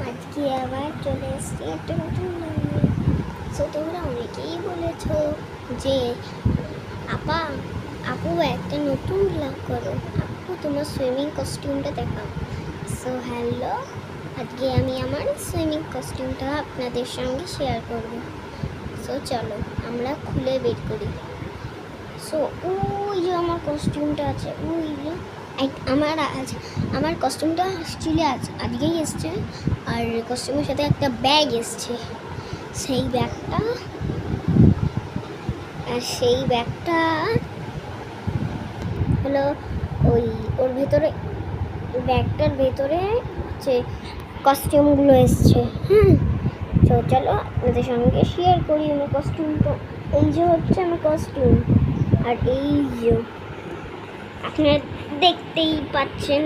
আজকে আবার চলে এসছি একটা নতুন ব্লগ। সো তোমরা অনেকেই বলেছ যে আপা আপু একটা নতুন ব্লগ করো, আপু তোমার সুইমিং কস্টিউমটা দেখাও। সো হ্যালো, আজকে আমি আমার সুইমিং কস্টিউমটা আপনাদের সঙ্গে শেয়ার করব। সো চলো আমরা খুলে বের করি। সো ওই যে আমার কস্টিউমটা আছে, ওই যে আমার কস্টিউমটা অ্যাকচুয়ালি আজকেই এসছে, আর কস্টিউমের সাথে একটা ব্যাগ এসছে। সেই ব্যাগটা হলো ওর ভেতরে, ব্যাগটার ভেতরে হচ্ছে কস্টিউমগুলো এসছে। তো চলো আপনাদের সঙ্গে শেয়ার করি আমার কস্টিউমটা। এই যে হচ্ছে আমার কস্টিউম, আর এই যে আপনারা দেখতেই পাচ্ছেন